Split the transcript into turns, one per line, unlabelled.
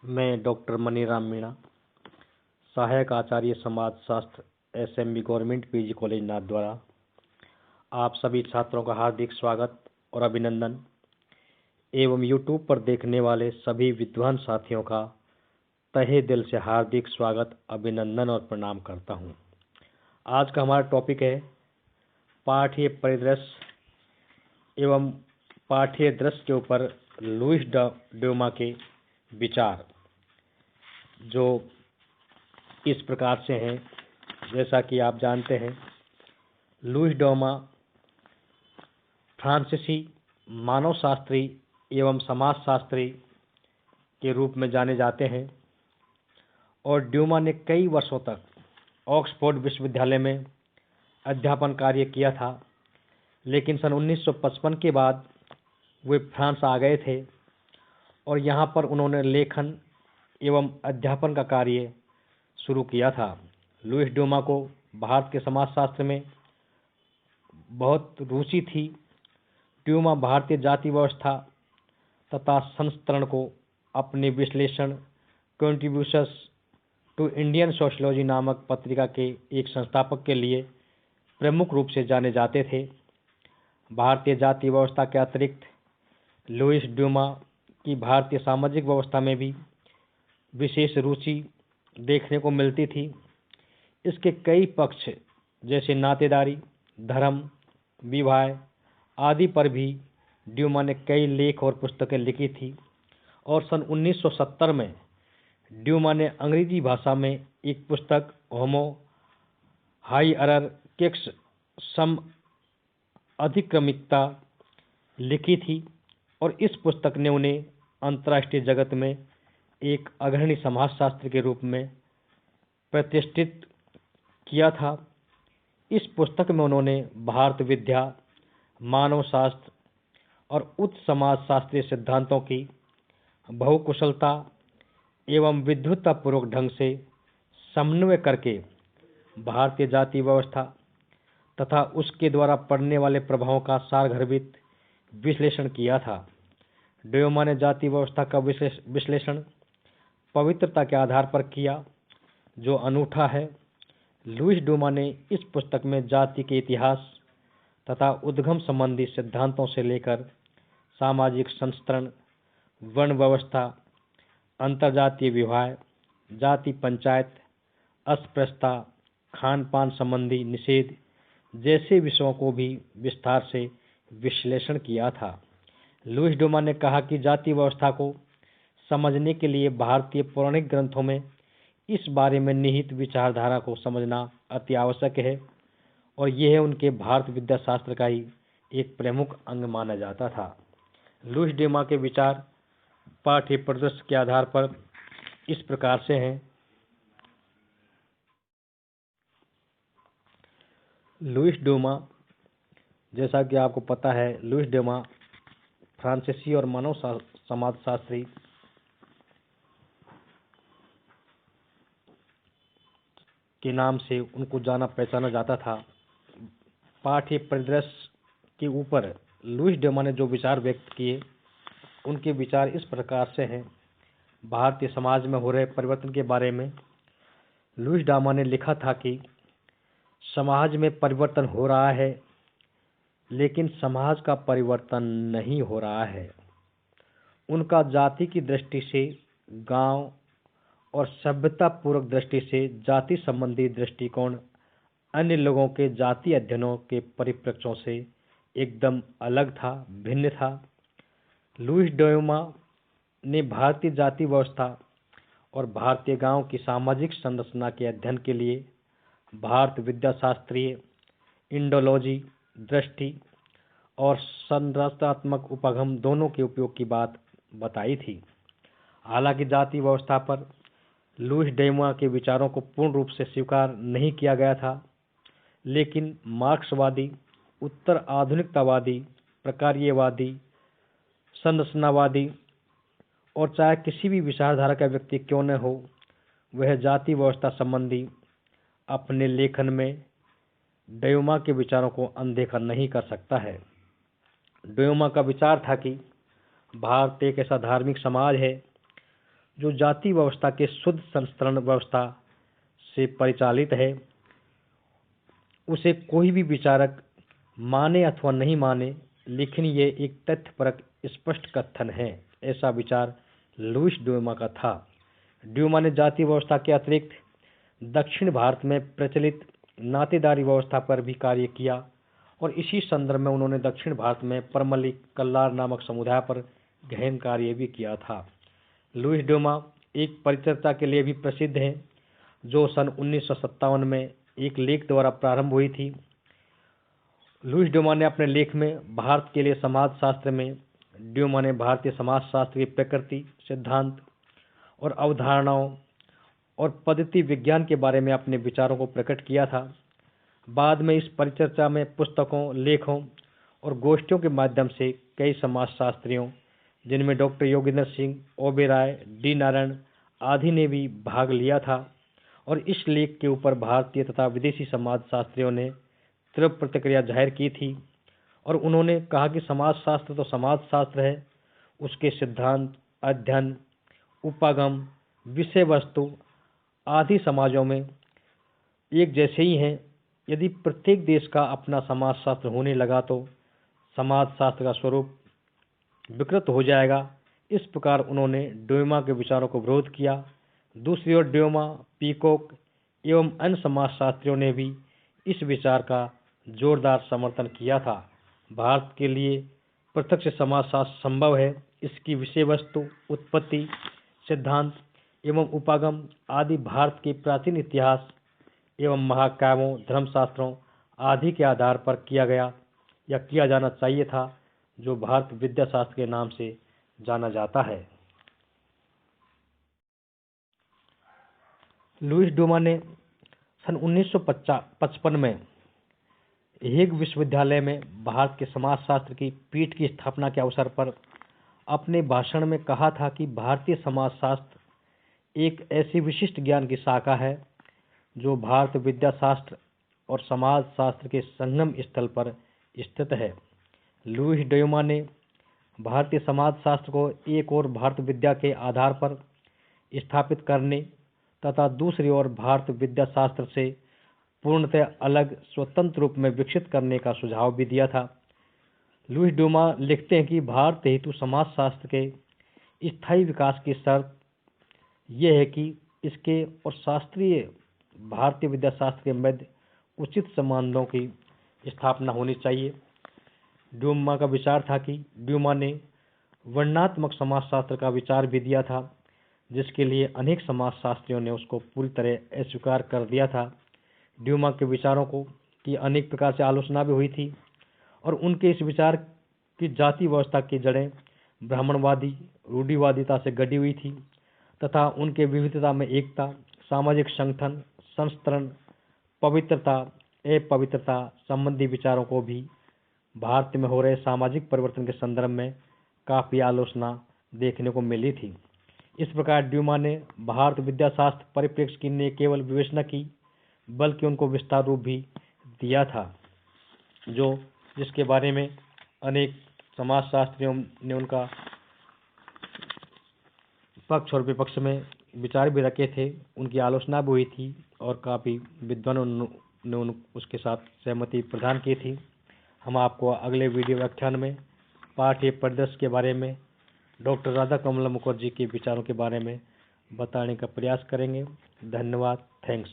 मैं डॉक्टर मनीराम मीणा, सहायक आचार्य समाजशास्त्र, SMB government PG college Nathdwara आप सभी छात्रों का हार्दिक स्वागत और अभिनंदन एवं यूट्यूब पर देखने वाले सभी विद्वान साथियों का तहे दिल से हार्दिक स्वागत, अभिनंदन और प्रणाम करता हूं। आज का हमारा टॉपिक है पाठ्य परिदृश्य एवं पाठ्य दृश्य के ऊपर लुईस ड्यूमा के विचार, जो इस प्रकार से हैं। जैसा कि आप जानते हैं, लुईस ड्यूमा फ्रांसीसी मानवशास्त्री एवं समाजशास्त्री के रूप में जाने जाते हैं और ड्यूमा ने कई वर्षों तक ऑक्सफोर्ड विश्वविद्यालय में अध्यापन कार्य किया था, लेकिन सन 1955 के बाद वे फ्रांस आ गए थे और यहाँ पर उन्होंने लेखन एवं अध्यापन का कार्य शुरू किया था। लुईस ड्यूमा को भारत के समाजशास्त्र में बहुत रुचि थी। ड्यूमा भारतीय जाति व्यवस्था तथा संस्करण को अपने विश्लेषण कंट्रीब्यूशंस टू इंडियन सोशियोलॉजी नामक पत्रिका के एक संस्थापक के लिए प्रमुख रूप से जाने जाते थे। भारतीय जाति व्यवस्था के अतिरिक्त लुईस ड्यूमा की भारतीय सामाजिक व्यवस्था में भी विशेष रुचि देखने को मिलती थी। इसके कई पक्ष जैसे नातेदारी, धर्म, विवाह आदि पर भी ड्यूमा ने कई लेख और पुस्तकें लिखी थी और सन 1970 में ड्यूमा ने अंग्रेजी भाषा में एक पुस्तक होमो हायरार्किक्स सम अधिक्रमिकता लिखी थी और इस पुस्तक ने उन्हें अंतर्राष्ट्रीय जगत में एक अग्रणी समाजशास्त्री के रूप में प्रतिष्ठित किया था। इस पुस्तक में उन्होंने भारत विद्या, मानव शास्त्र और उच्च समाजशास्त्रीय सिद्धांतों की बहुकुशलता एवं विद्वत्तापूर्वक ढंग से समन्वय करके भारतीय जाति व्यवस्था तथा उसके द्वारा पड़ने वाले प्रभावों का सारगर्भित विश्लेषण किया था। ड्यूमा ने जाति व्यवस्था का विश्लेषण पवित्रता के आधार पर किया, जो अनूठा है। लुईस ड्यूमा ने इस पुस्तक में जाति के इतिहास तथा उद्गम संबंधी सिद्धांतों से लेकर सामाजिक संस्तरण, वर्ण व्यवस्था, अंतरजातीय विवाह, जाति पंचायत, अस्पृश्यता, खान पान संबंधी निषेध जैसे विषयों को भी विस्तार से विश्लेषण किया था। लुईस ड्यूमा ने कहा कि जाति व्यवस्था को समझने के लिए भारतीय पौराणिक ग्रंथों में इस बारे में निहित विचारधारा को समझना अति आवश्यक है और यह उनके भारत विद्या शास्त्र का ही एक प्रमुख अंग माना जाता था। लुईस ड्यूमा के विचार पाठ्य परिदृश्य के आधार पर इस प्रकार से हैं। लुईस ड्यूमा, जैसा कि आपको पता है, लुईस ड्यूमा फ्रांसीसी और मानव समाजशास्त्री के नाम से उनको जाना पहचाना जाता था। पाठ्य परिदृश्य के ऊपर लुईस ड्यूमा ने जो विचार व्यक्त किए, उनके विचार इस प्रकार से हैं। भारतीय समाज में हो रहे परिवर्तन के बारे में लुईस ड्यूमा ने लिखा था कि समाज में परिवर्तन हो रहा है, लेकिन समाज का परिवर्तन नहीं हो रहा है। उनका जाति की दृष्टि से गांव और सभ्यता पूर्वक दृष्टि से जाति संबंधी दृष्टिकोण अन्य लोगों के जाति अध्ययनों के परिप्रेक्ष्यों से एकदम अलग था, भिन्न था। लुईस ड्यूमा ने भारतीय जाति व्यवस्था और भारतीय गांव की सामाजिक संरचना के अध्ययन के लिए भारत विद्याशास्त्रीय इंडोलॉजी दृष्टि और संरचनात्मक उपगम दोनों के उपयोग की बात बताई थी। हालांकि जाति व्यवस्था पर लुईस ड्यूमा के विचारों को पूर्ण रूप से स्वीकार नहीं किया गया था, लेकिन मार्क्सवादी, उत्तर आधुनिकतावादी, प्रकार्यवादी, संरचनावादी और चाहे किसी भी विचारधारा का व्यक्ति क्यों न हो, वह जाति व्यवस्था संबंधी अपने लेखन में ड्यूमा के विचारों को अनदेखा नहीं कर सकता है। ड्यूमा का विचार था कि भारत एक ऐसा धार्मिक समाज है जो जाति व्यवस्था के शुद्ध संस्करण व्यवस्था से परिचालित है, उसे कोई भी विचारक माने अथवा नहीं माने, लेकिन ये एक तथ्यपरक स्पष्ट कथन है। ऐसा विचार लुईस ड्यूमा का था। ड्यूमा ने जाति व्यवस्था के अतिरिक्त दक्षिण भारत में प्रचलित नातेदारी व्यवस्था पर भी कार्य किया और इसी संदर्भ में उन्होंने दक्षिण भारत में परमली कल्लार नामक समुदाय पर गहन कार्य भी किया था। लुईस ड्यूमा एक परिचर्चा के लिए भी प्रसिद्ध हैं, जो सन 1957 में एक लेख द्वारा प्रारंभ हुई थी। लुईस ड्यूमा ने अपने लेख में भारत के लिए समाजशास्त्र में ड्यूमा ने भारतीय समाजशास्त्र की प्रकृति, सिद्धांत और अवधारणाओं और पद्धति विज्ञान के बारे में अपने विचारों को प्रकट किया था। बाद में इस परिचर्चा में पुस्तकों, लेखों और गोष्ठियों के माध्यम से कई समाजशास्त्रियों, जिनमें डॉक्टर योगेंद्र सिंह, ओबेरॉय, डी नारायण आदि ने भी भाग लिया था और इस लेख के ऊपर भारतीय तथा विदेशी समाजशास्त्रियों ने तीव्र प्रतिक्रिया जाहिर की थी और उन्होंने कहा कि समाजशास्त्र तो समाजशास्त्र है, उसके सिद्धांत, अध्ययन, उपागम, विषय वस्तु आदि समाजों में एक जैसे ही हैं। यदि प्रत्येक देश का अपना समाजशास्त्र होने लगा तो समाजशास्त्र का स्वरूप विकृत हो जाएगा। इस प्रकार उन्होंने ड्यूमा के विचारों को विरोध किया। दूसरी ओर ड्यूमा, पीकॉक एवं अन्य समाजशास्त्रियों ने भी इस विचार का जोरदार समर्थन किया था। भारत के लिए प्रत्यक्ष समाजशास्त्र संभव है। इसकी विषय वस्तु, उत्पत्ति, सिद्धांत एवं उपागम आदि भारत के प्राचीन इतिहास एवं महाकाव्यों, धर्मशास्त्रों आदि के आधार पर किया गया या किया जाना चाहिए था, जो भारत विद्याशास्त्र के नाम से जाना जाता है। लुईस ड्यूमा ने सन 1955 में हेग विश्वविद्यालय में भारत के समाजशास्त्र की पीठ की स्थापना के अवसर पर अपने भाषण में कहा था कि भारतीय समाजशास्त्र एक ऐसी विशिष्ट ज्ञान की शाखा है जो भारत विद्याशास्त्र और समाजशास्त्र के संगम स्थल पर स्थित है। लुईस ड्यूमा ने भारतीय समाजशास्त्र को एक ओर भारत विद्या के आधार पर स्थापित करने तथा दूसरी ओर भारत विद्याशास्त्र से पूर्णतः अलग स्वतंत्र रूप में विकसित करने का सुझाव भी दिया था। लुईस ड्यूमा लिखते हैं कि भारत हेतु समाजशास्त्र के स्थायी विकास की शर्त यह है कि इसके और शास्त्रीय भारतीय विद्याशास्त्र के मध्य उचित संबंधों की स्थापना होनी चाहिए। ड्यूमा का विचार था कि ड्यूमा ने वर्णनात्मक समाजशास्त्र का विचार भी दिया था, जिसके लिए अनेक समाजशास्त्रियों ने उसको पूरी तरह अस्वीकार कर दिया था। ड्यूमा के विचारों को की अनेक प्रकार से आलोचना भी हुई थी और उनके इस विचार की जाति व्यवस्था की जड़ें ब्राह्मणवादी रूढ़िवादिता से गढ़ी हुई थी तथा उनके विविधता में एकता, सामाजिक संगठन, संस्तरण, पवित्रता, अपवित्रता संबंधी विचारों को भी भारत में हो रहे सामाजिक परिवर्तन के संदर्भ में काफ़ी आलोचना देखने को मिली थी। इस प्रकार ड्यूमा ने भारत विद्याशास्त्र परिप्रेक्ष्य की न केवल विवेचना की, बल्कि उनको विस्तार रूप भी दिया था, जिसके बारे में अनेक समाजशास्त्रियों ने उनका पक्ष और विपक्ष में विचार भी रखे थे, उनकी आलोचना भी हुई थी और काफ़ी विद्वानों ने उसके साथ सहमति प्रदान की थी। हम आपको अगले वीडियो व्याख्यान में पाठ्य परिदृश्य के बारे में डॉक्टर राधा कमला मुखर्जी के विचारों के बारे में बताने का प्रयास करेंगे। धन्यवाद। थैंक्स।